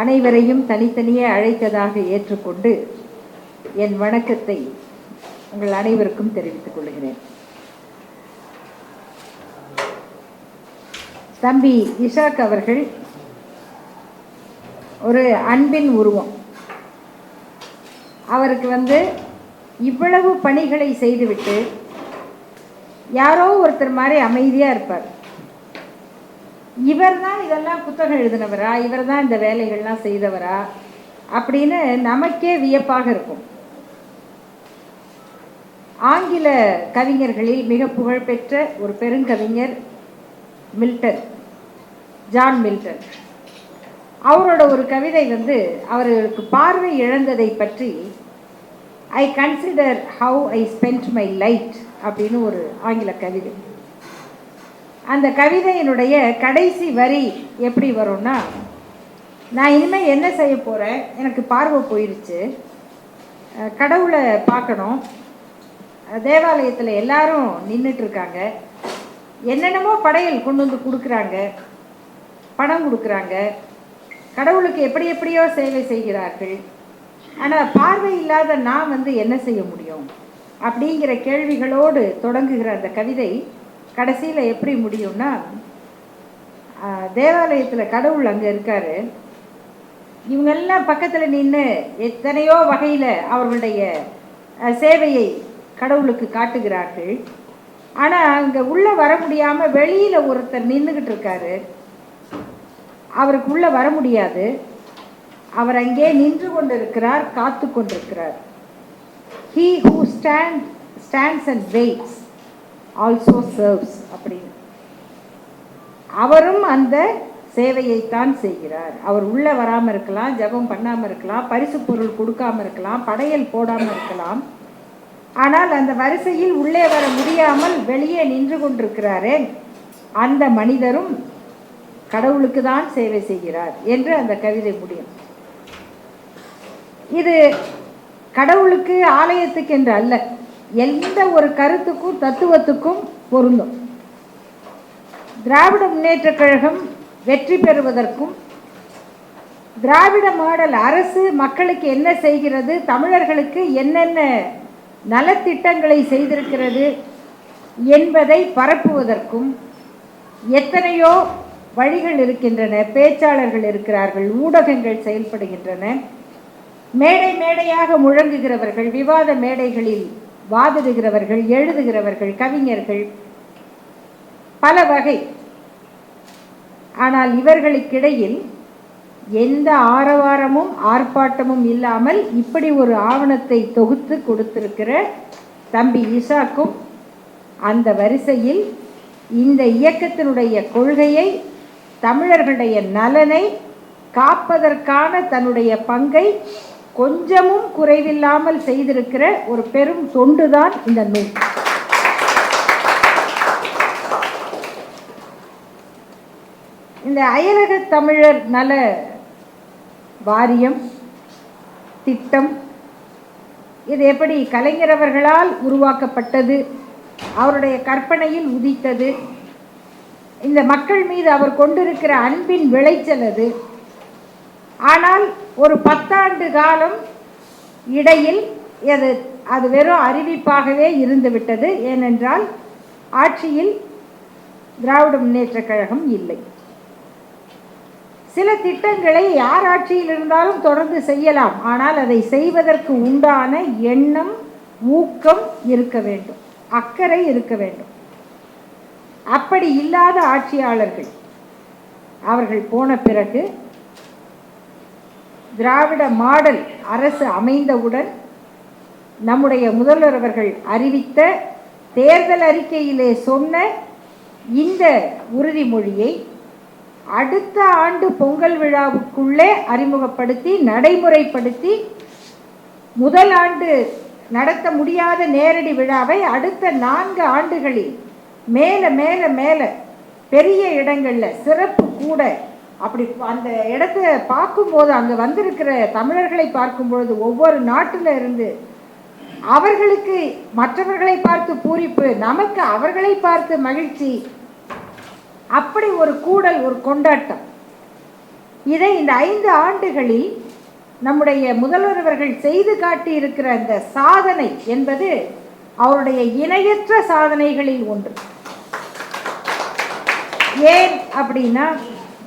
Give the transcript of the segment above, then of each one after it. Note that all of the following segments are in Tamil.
அனைவரையும் தனித்தனியே அழைத்ததாக ஏற்றுக்கொண்டு என் வணக்கத்தை உங்கள் அனைவருக்கும் தெரிவித்துக் கொள்கிறேன். தம்பி இஷாக் அவர்கள் ஒரு அன்பின் உருவம். அவருக்கு இவ்வளவு பணிகளை செய்துவிட்டு யாரோ ஒருத்தர் மாதிரி அமைதியாக இருப்பார். இவர் தான் இதெல்லாம் புத்தகம் எழுதினவரா, இவர் தான் இந்த வேலைகள்லாம் செய்தவரா அப்படின்னு நமக்கே வியப்பாக இருக்கும். ஆங்கில கவிஞர்களில் மிக புகழ்பெற்ற ஒரு பெருங்கவிஞர் மில்டன், ஜான் மில்டன். அவரோட ஒரு கவிதை அவர்களுக்கு பார்வை இழந்ததை பற்றி ஐ consider how I spend my light அப்படின்னு ஒரு ஆங்கில கவிதை. அந்த கவிதையினுடைய கடைசி வரி எப்படி வரும்னா, நான் இனிமேல் என்ன செய்ய போகிறேன், எனக்கு பார்வை போயிடுச்சு, கடவுளை பார்க்கணும், தேவாலயத்தில் எல்லாரும் நின்றுட்டுருக்காங்க, என்னென்னமோ படையல் கொண்டு வந்து கொடுக்குறாங்க, பணம் கொடுக்குறாங்க, கடவுளுக்கு எப்படி எப்படியோ சேவை செய்கிறார்கள், ஆனால் பார்வை இல்லாத நான் என்ன செய்ய முடியும் அப்படிங்கிற கேள்விகளோடு தொடங்குகிற அந்த கவிதை கடைசியில் எப்படி முடியும்னா, தேவாலயத்தில் கடவுள் அங்கே இருக்கார், இவங்கெல்லாம் பக்கத்தில் நின்று எத்தனையோ வகையில் அவர்களுடைய சேவையை கடவுளுக்கு காட்டுகிறார்கள். ஆனால் அங்கே உள்ளே வர முடியாமல் வெளியில் ஒருத்தர் நின்றுக்கிட்டு இருக்காரு, அவருக்கு உள்ளே வர முடியாது, அவர் அங்கே நின்று கொண்டிருக்கிறார், காத்து கொண்டிருக்கிறார். He who stands and waits also serves அப்படின்னு. அவரும் அந்த சேவையைத்தான் செய்கிறார். அவர் உள்ளே வராமல் இருக்கலாம், ஜெபம் பண்ணாமல் இருக்கலாம், பரிசு பொருள் கொடுக்காமல் இருக்கலாம், படையல் போடாமல் இருக்கலாம், ஆனால் அந்த வரிசையில் உள்ளே வர முடியாமல் வெளியே நின்று கொண்டிருக்கிறாரே, அந்த மனிதரும் கடவுளுக்கு தான் சேவை செய்கிறார் என்று அந்த கவிதை முடியும். இது கடவுளுக்கு, ஆலயத்துக்கு என்று அல்ல, எந்த ஒரு கருத்துக்கும் தத்துவத்துக்கும் பொருந்தும். திராவிட முன்னேற்ற கழகம் வெற்றி பெறுவதற்கும், திராவிட மாடல் அரசு மக்களுக்கு என்ன செய்கிறது, தமிழர்களுக்கு என்னென்ன நலத்திட்டங்களை செய்திருக்கிறது என்பதை பரப்புவதற்கும் எத்தனையோ வழிகள் இருக்கின்றன, பேச்சாளர்கள் இருக்கிறார்கள், ஊடகங்கள் செயல்படுகின்றன, மேடை மேடையாக முழங்குகிறவர்கள், விவாத மேடைகளில் வாதிடுகிறவர்கள், எழுதுகிறவர்கள், கவிஞர்கள், பல வகை. ஆனால் இவர்களுக்கிடையில் எந்த ஆரவாரமும் ஆர்ப்பாட்டமும் இல்லாமல் இப்படி ஒரு ஆவணத்தை தொகுத்து கொடுத்திருக்கிற தம்பி இஷாக்கும் அந்த வரிசையில் இந்த இயக்கத்தினுடைய கொள்கையை, தமிழர்களுடைய நலனை காப்பதற்கான தன்னுடைய பங்கை கொஞ்சமும் குறைவில்லாமல் செய்திருக்கிற ஒரு பெரும் தொண்டுதான் இந்த நூல். இந்த அயலக தமிழர் நல வாரியம் திட்டம் இது எப்படி கலைஞர் அவர்களால் உருவாக்கப்பட்டது, அவருடைய கற்பனையில் உதித்தது, இந்த மக்கள் மீது அவர் கொண்டிருக்கிற அன்பின் விளைச்சல் அது. ஆனால் ஒரு 10 ஆண்டு காலம் இடையில் அது வெறும் அறிவிப்பாகவே இருந்துவிட்டது. ஏனென்றால் ஆட்சியில் திராவிட முன்னேற்ற கழகம் இல்லை. சில திட்டங்களை யார் ஆட்சியில் இருந்தாலும் தொடர்ந்து செய்யலாம், ஆனால் அதை செய்வதற்கு உண்டான எண்ணம், ஊக்கம் இருக்க வேண்டும், அக்கறை இருக்க வேண்டும். அப்படி இல்லாத ஆட்சியாளர்கள் அவர்கள் போன பிறகு திராவிட மாடல் அரசு அமைந்தவுடன் நம்முடைய முதல்வர் அவர்கள் அறிவித்த தேர்தல் அறிக்கையிலே சொன்ன இந்த உறுதிமொழியை அடுத்த ஆண்டு பொங்கல் விழாவுக்குள்ளே அறிமுகப்படுத்தி நடைமுறைப்படுத்தி, முதல் ஆண்டு நடத்த முடியாத நேரடி விழாவை அடுத்த 4 ஆண்டுகளில் மேல மேல மேல பெரிய இடங்களில் சிறப்பு கூட, அப்படி அந்த இடத்த பார்க்கும்போது அங்கே வந்திருக்கிற தமிழர்களை பார்க்கும்பொழுது ஒவ்வொரு நாட்டில் இருந்து அவர்களுக்கு மற்றவர்களை பார்த்து பூரிப்பு, நமக்கு அவர்களை பார்த்து மகிழ்ச்சி, அப்படி ஒரு கூடல், ஒரு கொண்டாட்டம். இதை இந்த 5 ஆண்டுகளில் நம்முடைய முதல்வர் அவர்கள் செய்து காட்டியிருக்கிற அந்த சாதனை என்பது அவருடைய இணையற்ற சாதனைகளில் ஒன்று. ஏன் அப்படின்னா,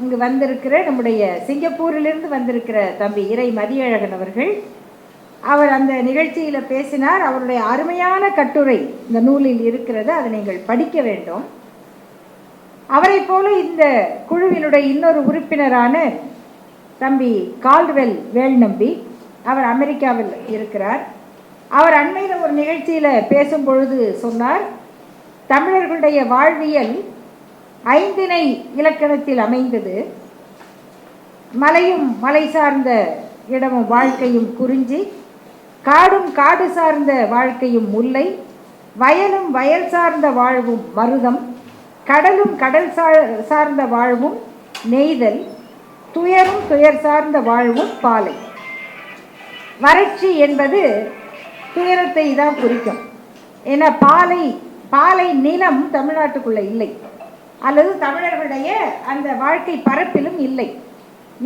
இங்கு வந்திருக்கிற நம்முடைய சிங்கப்பூரிலிருந்து வந்திருக்கிற தம்பி இறை மதியழகன் அவர்கள், அவர் அந்த நிகழ்ச்சியில் பேசினார். அவருடைய அருமையான கட்டுரை இந்த நூலில் இருக்கிறது, அதை நீங்கள் படிக்க வேண்டும். அவரை போல இந்த குழுவினுடைய இன்னொரு உறுப்பினரான தம்பி கால்டுவெல் வேல்நம்பி, அவர் அமெரிக்காவில் இருக்கிறார். அவர் அண்மையில் ஒரு நிகழ்ச்சியில் பேசும் பொழுது சொன்னார், தமிழர்களுடைய வாழ்வியல் 5 இலக்கணத்தில் அமைந்தது. மலையும் மலை சார்ந்த இடமும் வாழ்க்கையும் குறிஞ்சி, காடும் காடு சார்ந்த வாழ்க்கையும் முல்லை, வயலும் வயல் சார்ந்த வாழ்வும் மருதம், கடலும் கடல் சார்ந்த வாழ்வும் நெய்தல், துயரும் துயர் சார்ந்த வாழ்வும் பாலை. வறட்சி என்பது துயரத்தை தான் குறிக்கும். ஏன்னா பாலை நிலம் தமிழ்நாட்டுக்குள்ள இல்லை, அல்லது தமிழர்களுடைய அந்த வாழ்க்கை பரப்பிலும் இல்லை.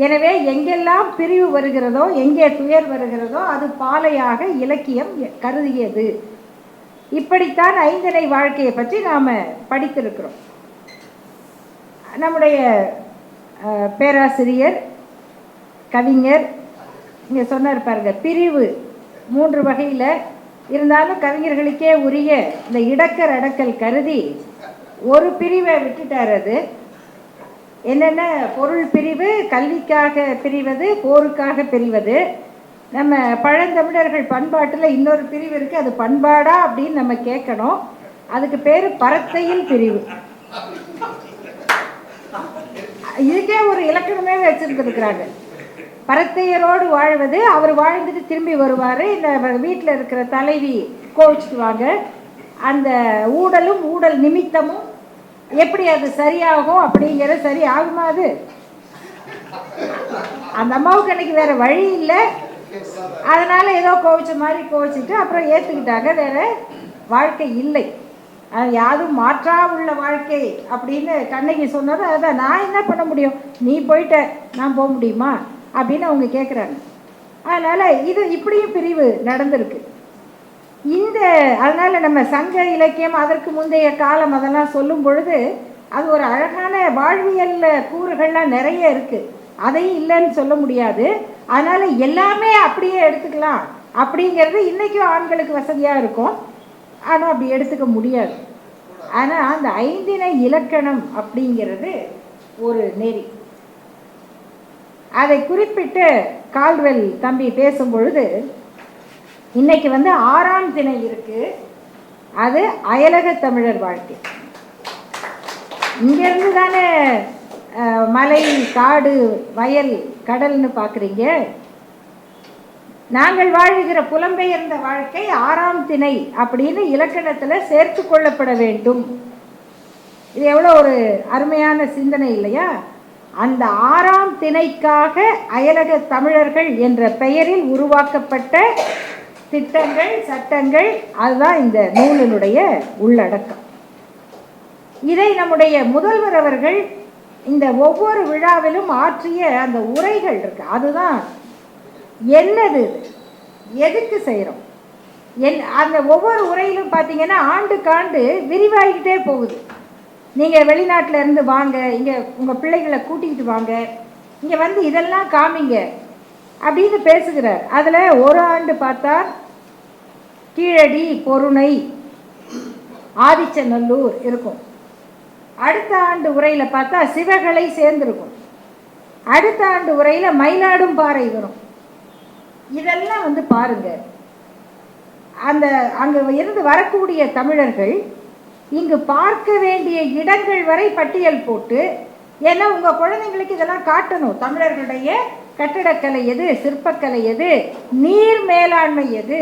எனவே எங்கெல்லாம் பிரிவு வருகிறதோ, எங்கே துயர் வருகிறதோ, அது பாலையாக இலக்கியம் கருதியது. இப்படித்தான் 5 வாழ்க்கையை பற்றி நாம் படித்திருக்கிறோம். நம்முடைய பேராசிரியர் கவிஞர் இங்கே சொன்னார் பாருங்க, பிரிவு 3 வகையில் இருந்தாலும் கவிஞர்களுக்கே உரிய இந்த இடக்கர் அடக்கல் கருதி ஒரு பிரிவை விட்டுட்டார். அது என்னென்ன? பொருள் பிரிவு, கல்விக்காக பிரிவது, போருக்காக பிரிவது. நம்ம பழந்தமிழர்கள் பண்பாட்டில் இன்னொரு பிரிவு இருக்குது, அது பண்பாடா அப்படின்னு நம்ம கேட்கணும். அதுக்கு பேர் பரத்தையில் பிரிவு. இதுக்கே ஒரு இலக்கணமே வச்சிருந்துருக்குறாங்க. பரத்தையரோடு வாழ்வது, அவர் வாழ்ந்துட்டு திரும்பி வருவார், இந்த வீட்டில் இருக்கிற தலைவி கோவிச்சுக்குவாங்க. அந்த ஊடலும் ஊடல் நிமித்தமும் எப்படி அது சரியாகும் அப்படிங்கிற, சரி ஆகுமா? அது அந்த அம்மாவுக்கு அன்னைக்கு வேற வழி இல்லை, அதனால ஏதோ கோவிச்ச மாதிரி கோவிச்சுட்டு அப்புறம் ஏற்றுக்கிட்டாங்க. வேற வாழ்க்கை இல்லை, யாரும் மாற்றா உள்ள வாழ்க்கை அப்படின்னு கண்ணகி சொன்னது. அதான் நான் என்ன பண்ண முடியும், நீ போயிட்ட நான் போக முடியுமா அப்படின்னு அவங்க கேட்குறாங்க. அதனால் இது இப்படியும் பிரிவு நடந்திருக்கு. அதனால் நம்ம சங்க இலக்கியம், அதற்கு முந்தைய காலம் அதெல்லாம் சொல்லும் பொழுது அது ஒரு அழகான வாழ்வியல் கூறுகள்லாம் நிறைய இருக்குது, அதையும் இல்லைன்னு சொல்ல முடியாது. அதனால் எல்லாமே அப்படியே எடுத்துக்கலாம் அப்படிங்கிறது இன்றைக்கும் ஆண்களுக்கு வசதியாக இருக்கும், ஆனால் அப்படி எடுத்துக்க முடியாது. ஆனால் அந்த 5 இலக்கணம் அப்படிங்கிறது ஒரு நெறி. அதை குறிப்பிட்டு கால்டுவெல் தம்பி பேசும் பொழுது, இன்னைக்கு 6ஆம் திணை இருக்கு, அது அயலக தமிழர் வாழ்க்கை. இங்கிருந்து தானே மலை காடு வயல் கடல்னு பார்க்குறீங்க. நாங்கள் வாழுகிற புலம்பெயர்ந்த வாழ்க்கை 6ஆம் திணை அப்படின்னு இலக்கணத்தில் சேர்த்து கொள்ளப்பட வேண்டும். இது எவ்வளோ ஒரு அருமையான சிந்தனை இல்லையா? அந்த 6ஆம் திணைக்காக அயலக தமிழர்கள் என்ற பெயரில் உருவாக்கப்பட்ட திட்டங்கள், சட்டங்கள், அதுதான் இந்த நூலினுடைய உள்ளடக்கம். இதை நம்முடைய முதல்வர் அவர்கள் இந்த ஒவ்வொரு விழாவிலும் ஆற்றிய அந்த உரைகள் இருக்கு, அதுதான் என்னது, எதுக்கு செய்கிறோம். அந்த ஒவ்வொரு உரையிலும் பார்த்தீங்கன்னா ஆண்டுக்காண்டு விரிவாகிக்கிட்டே போகுது. நீங்கள் வெளிநாட்டில் இருந்து வாங்க, இங்கே உங்கள் பிள்ளைகளை கூட்டிக்கிட்டு வாங்க, இங்கே இதெல்லாம் காமிங்க அப்படின்னு பேசுகிறார். அதில் ஒரு ஆண்டு பார்த்தா கீழடி, பொருணை, ஆதிச்சநல்லூர் இருக்கும். அடுத்த ஆண்டு உரையில் பார்த்தா சிவகலை சேர்ந்துருக்கும். அடுத்த ஆண்டு உரையில் மயிலாடும் பாறை வரும். இதெல்லாம் பாருங்க, அந்த அங்கே இருந்து வரக்கூடிய தமிழர்கள் இங்கு பார்க்க வேண்டிய இடங்கள் வரை பட்டியல் போட்டு, ஏன்னா உங்கள் குழந்தைங்களுக்கு இதெல்லாம் காட்டணும். தமிழர்களுடைய கட்டடக்கலை எது, சிற்பக்கலை எது, நீர் மேலாண்மை எது,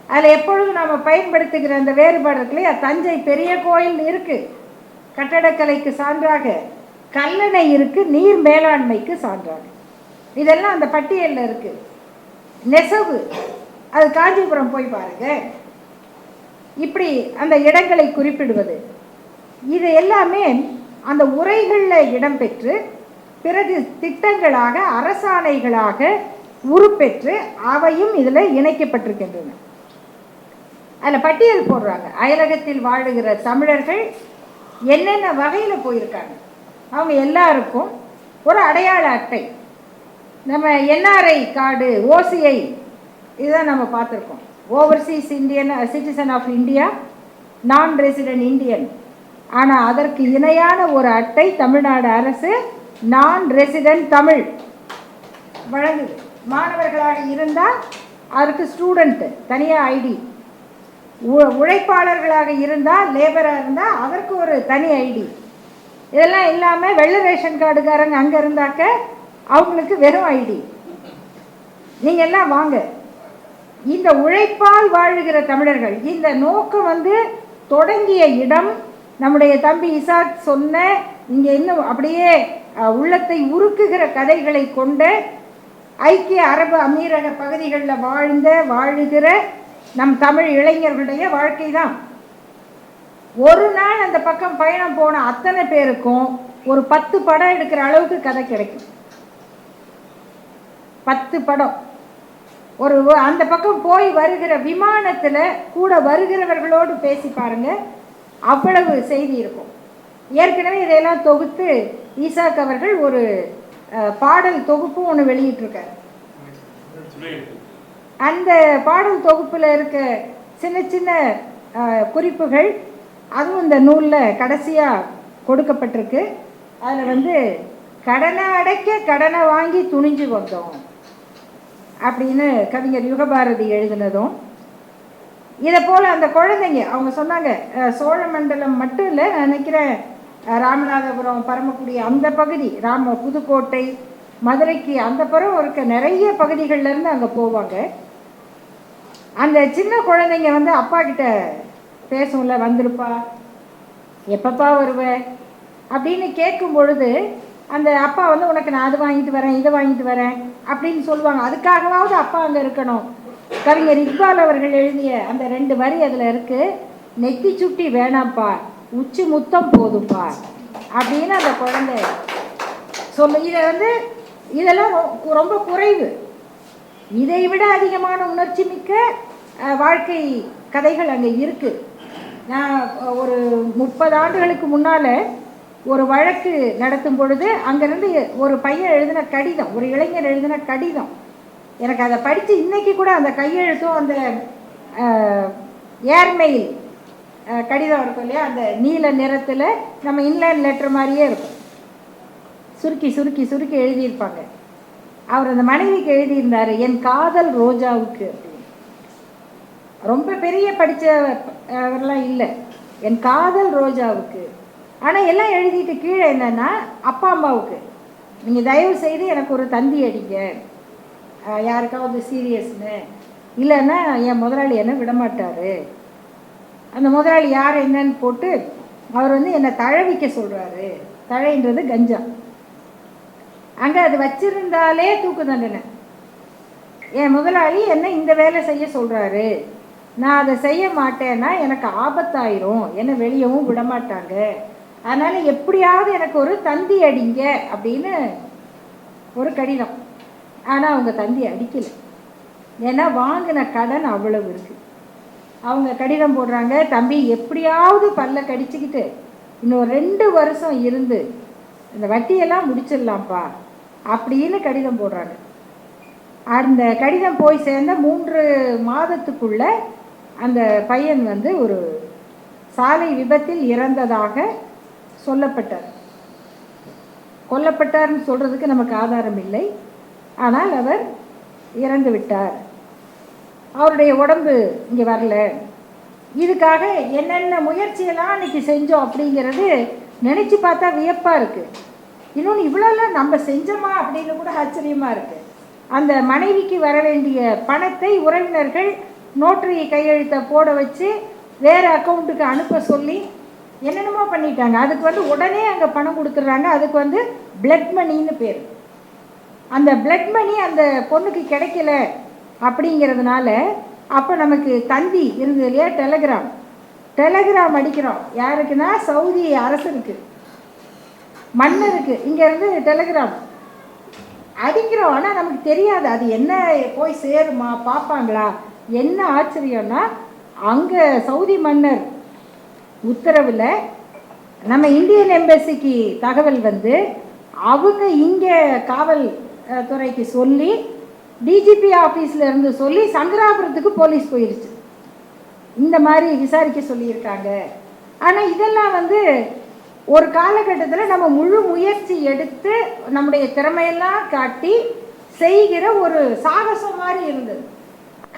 அதில் எப்பொழுதும் நாம் பயன்படுத்துகிற அந்த வேறுபாடு இருக்குல்லையா. தஞ்சை பெரிய கோயில் இருக்குது கட்டடக்கலைக்கு சான்றாக, கல்லணை இருக்குது நீர் மேலாண்மைக்கு சான்றாக. இதெல்லாம் அந்த பட்டியலில் இருக்குது. நெசவு, அது காஞ்சிபுரம் போய் பாருங்க. இப்படி அந்த இடங்களை குறிப்பிடுவது, இது எல்லாமே அந்த உரைகளில் இடம்பெற்று பிறகு திட்டங்களாக அரசாணைகளாக உருப்பெற்று அவையும் இதில் இணைக்கப்பட்டிருக்கின்றன. அதில் பட்டியல் போடுறாங்க. அயலகத்தில் வாழுகிற தமிழர்கள் என்னென்ன வகையில் போயிருக்காங்க. அவங்க எல்லாருக்கும் ஒரு அடையாள அட்டை, நம்ம என்ஆர்ஐ கார்டு, ஓசிஐ இதுதான் நம்ம பார்த்துருக்கோம். Overseas Indian citizen of India, non resident Indian. ஆனால் அதற்கு இணையான ஒரு அட்டை தமிழ்நாடு அரசு நான் ரெசிடென்ட் தமிழ் வழங்குது. மாணவர்களாக இருந்தால் அதற்கு ஸ்டூடெண்ட்டு தனியாக ஐடி, உழைப்பாளர்களாக இருந்தால் லேபராக இருந்தால் அதற்கு ஒரு தனி ஐடி. இதெல்லாம் இல்லாமல் வெள்ளை ரேஷன் கார்டுக்காரங்க அங்கே இருந்தாக்க அவங்களுக்கு வெறும் ஐடி. நீங்கள் எல்லாம் வாங்க. இந்த உழைப்பால் வாழுகிற தமிழர்கள், இந்த நோக்கம் தொடங்கிய இடம் நம்முடைய தம்பி இசாக் சொன்ன, இங்கே இன்னும் அப்படியே உள்ளத்தை உருக்குகிற கதைகளை கொண்ட ஐக்கிய அரபு அமீரக பகுதிகளில் வாழுகிற நம் தமிழ் இளைஞர்களுடைய வாழ்க்கை தான். ஒரு நாள் அந்த பக்கம் பயணம் போன அத்தனை பேருக்கும் ஒரு 10 படம் எடுக்கிற அளவுக்கு கதை கிடைக்கும். 10 படம். ஒரு அந்த பக்கம் போய் வருகிற விமானத்தில் கூட வருகிறவர்களோடு பேசி பாருங்க, அவ்வளவு செய்தி இருக்கும். ஏற்கனவே இதையெல்லாம் தொகுத்து ஈசாக் அவர்கள் ஒரு பாடல் தொகுப்பும் ஒன்று வெளியிட்டிருக்காரு. அந்த பாடல் தொகுப்பில் இருக்க சின்ன சின்ன குறிப்புகள் அதுவும் இந்த நூலில் கடைசியாக கொடுக்கப்பட்டிருக்கு. அதில் கடனை அடைக்க கடனை வாங்கி துணிஞ்சு வந்தோம் அப்படின்னு கவிஞர் யுகபாரதி எழுதினதும், இதை போல் அந்த குழந்தைங்க அவங்க சொன்னாங்க, சோழமண்டலம் மட்டும் இல்லை, நான் நினைக்கிறேன் ராமநாதபுரம், பரமக்குடி அந்த பகுதி, புதுக்கோட்டை, மதுரைக்கு அந்த புறம் இருக்க நிறைய பகுதிகளிலேருந்து அங்கே போவாங்க. அந்த சின்ன குழந்தைங்க அப்பா கிட்ட பேசும்ல, வந்திருப்பா, எப்பப்பா வருவேன் அப்படின்னு கேட்கும் பொழுது அந்த அப்பா உனக்கு நான் அது வாங்கிட்டு வரேன், இதை வாங்கிட்டு வரேன் அப்படின்னு சொல்லுவாங்க. அதுக்காகவாவது அப்பா அங்கே இருக்கணும். கவிஞர் இக்பால் அவர்கள் எழுதிய அந்த 2 வரி அதில் இருக்குது. நெத்தி சுட்டி வேணாம்ப்பா, உச்சி முத்தம் போதும்ப்பா அப்படின்னு அந்த குழந்தை சொல்லு. இதை இதெல்லாம் ரொம்ப குறைவு. இதை விட அதிகமான உணர்ச்சி மிக்க வாழ்க்கை கதைகள் அங்கே இருக்குது. நான் ஒரு 30 ஆண்டுகளுக்கு முன்னால் ஒரு வழக்கு நடத்தும் பொழுது அங்கேருந்து ஒரு பையன் எழுதின கடிதம், ஒரு இளைஞர் எழுதின கடிதம், எனக்கு அதை படித்து இன்றைக்கி கூட அந்த கையெழுத்தும் அந்த ஏர்மெயில் கடிதம் இருக்கும் இல்லையா, அந்த நீல நிறத்தில் நம்ம இன்லைன் லெட்டர் மாதிரியே இருக்கும், சுருக்கி சுருக்கி சுருக்கி எழுதியிருப்பாங்க. அவர் அந்த மனைவிக்கு எழுதியிருந்தார், என் காதல் ரோஜாவுக்கு அப்படின்னு. ரொம்ப பெரிய படித்தவரெல்லாம் இல்லை, என் காதல் ரோஜாவுக்கு. ஆனால் எல்லாம் எழுதிட்டு கீழே என்னென்னா, அப்பா அம்மாவுக்கு நீங்கள் தயவு செய்து எனக்கு ஒரு தந்தி அடிங்க, யாருக்காவது சீரியஸ்னு, இல்லைன்னா என் முதலாளி என்ன விடமாட்டார். அந்த முதலாளி யார் என்னன்னு போட்டு அவர் என்னை தழவிக்க சொல்கிறாரு. தழைன்றது கஞ்சா. அங்கே அது வச்சிருந்தாலே தூக்கு தண்டனை. என் முதலாளி என்ன இந்த வேலை செய்ய சொல்கிறாரு, நான் அதை செய்ய மாட்டேன்னா எனக்கு ஆபத்தாயிரும், என்னை வெளியவும் விடமாட்டாங்க, அதனால் எப்படியாவது எனக்கு ஒரு தந்தி அடிங்க அப்படின்னு ஒரு கடிதம். ஆனால் அவங்க தந்தி அடிக்கலை, ஏன்னா வாங்கின கடன் அவ்வளவு இருக்குது. அவங்க கடிதம் போடுறாங்க, தம்பி எப்படியாவது பல்ல கடிச்சிக்கிட்டு இன்னும் 2 வருஷம் இருந்து இந்த வட்டியெல்லாம் முடிச்சிடலாம்ப்பா அப்படின்னு கடிதம் போடுறாங்க. அந்த கடிதம் போய் சேர்ந்த 3 மாதத்துக்குள்ள அந்த பையன் ஒரு சாலை விபத்தில் இறந்ததாக சொல்லப்பட்டார். கொல்லப்பட்டார்னு சொல்கிறதுக்கு நமக்கு ஆதாரம் இல்லை, ஆனால் அவர் இறந்து விட்டார். அவருடைய உடம்பு இங்கே வரல. இதுக்காக என்னென்ன முயற்சியெல்லாம் அன்றைக்கி செஞ்சோம் அப்படிங்கிறது நினச்சி பார்த்தா வியப்பாக இருக்குது. இன்னொன்று இவ்வளோலாம் நம்ம செஞ்சோமா அப்படின்னு கூட ஆச்சரியமாக இருக்குது. அந்த மனைவிக்கு வர வேண்டிய பணத்தை உறவினர்கள் நோட்டரி கையெழுத்தை போட வச்சு வேறு அக்கௌண்ட்டுக்கு அனுப்ப சொல்லி என்னென்னமோ பண்ணிட்டாங்க. அதுக்கு உடனே அங்கே பணம் கொடுத்துட்றாங்க. அதுக்கு பிளட் மணின்னு பேர். அந்த பிளட் மணி அந்த பொண்ணுக்கு கிடைக்கல அப்படிங்கிறதுனால அப்போ நமக்கு தந்தி இருந்தது இல்லையா, டெலகிராம் அடிக்கிறோம். யாருக்குன்னா சவுதி அரசருக்கு. மன்னருக்கு இங்கேருந்து டெலிகிராம் அடிக்கிறோம். ஆனால் நமக்கு தெரியாது அது என்ன போய் சேருமா, பார்ப்பாங்களா. என்ன ஆச்சரியம்னா அங்கே சவுதி மன்னர் உத்தரவில் நம்ம இந்தியன் எம்பசிக்கு தகவல் வந்து அவங்க இங்கே காவல் துறைக்கு சொல்லி டிஜிபி ஆஃபீஸில் இருந்து சொல்லி சங்கராபுரத்துக்கு போலீஸ் போயிடுச்சு, இந்த மாதிரி விசாரிக்க சொல்லியிருக்காங்க. ஆனால் இதெல்லாம் வந்து ஒரு காலகட்டத்தில் நம்ம முழு முயற்சி எடுத்து நம்முடைய திறமையெல்லாம் காட்டி செய்கிற ஒரு சாகசம் மாதிரி இருந்தது.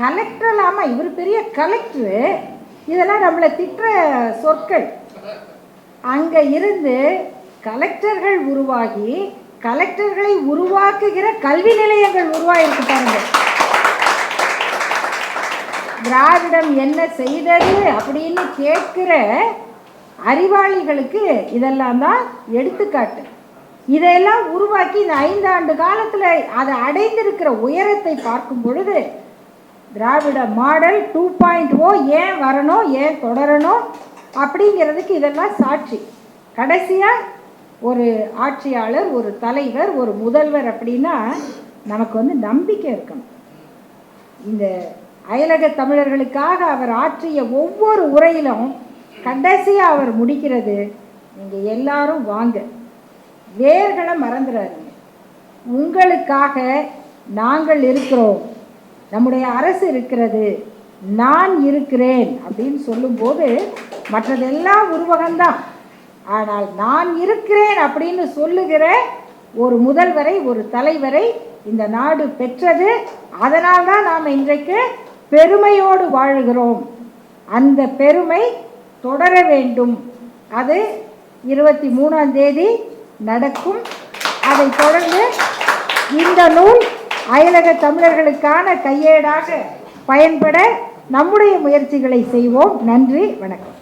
கலெக்டர் இல்லாமல் இவர் பெரிய கலெக்டரு, இதெல்லாம் நம்மளை திட்டுற சொற்கள். அங்கே இருந்து கலெக்டர்கள் உருவாகி கலெக்டர்களை உருவாக்குகிற கல்வி நிலையங்கள் உருவாகிருக்கு பாருங்க. திராவிடம் என்ன செய்தது அப்படின்னு கேட்கிற அறிவாளிகளுக்கு இதெல்லாம் தான் எடுத்துக்காட்டு. இதையெல்லாம் உருவாக்கி இந்த 5 ஆண்டு காலத்தில் அதை அடைந்திருக்கிற உயரத்தை பார்க்கும் பொழுது திராவிட மாடல் 2.0 ஏன் வரணும், ஏன் தொடரணும் அப்படிங்கிறதுக்கு இதெல்லாம் சாட்சி. கடைசியாக ஒரு ஆட்சியாளர், ஒரு தலைவர், ஒரு முதல்வர் அப்படின்னா நமக்கு வந்து நம்பிக்கை இருக்கணும். இந்த அயலக தமிழர்களுக்காக அவர் ஆற்றிய ஒவ்வொரு உரையிலும் கடைசியாக அவர் முடிக்கிறது, நீங்கள் எல்லாரும் வாங்க, வேர்களை மறந்துடாதீங்க, உங்களுக்காக நாங்கள் இருக்கிறோம், நம்முடைய அரசு இருக்கிறது, நான் இருக்கிறேன் அப்படின்னு சொல்லும்போது மற்றதெல்லாம் உருவகம்தான். ஆனால் நான் இருக்கிறேன் அப்படின்னு சொல்லுகிற ஒரு முதல்வரை, ஒரு தலைவரை இந்த நாடு பெற்றது. அதனால்தான் நாம் இன்றைக்கு பெருமையோடு வாழுகிறோம். அந்த பெருமை தொடர வேண்டும். அது 23ஆம் தேதி நடக்கும். அதை தொடர்ந்து இந்த நூல் அயலக தமிழர்களுக்கான கையேடாக பயன்பட நம்முடைய முயற்சிகளை செய்வோம். நன்றி, வணக்கம்.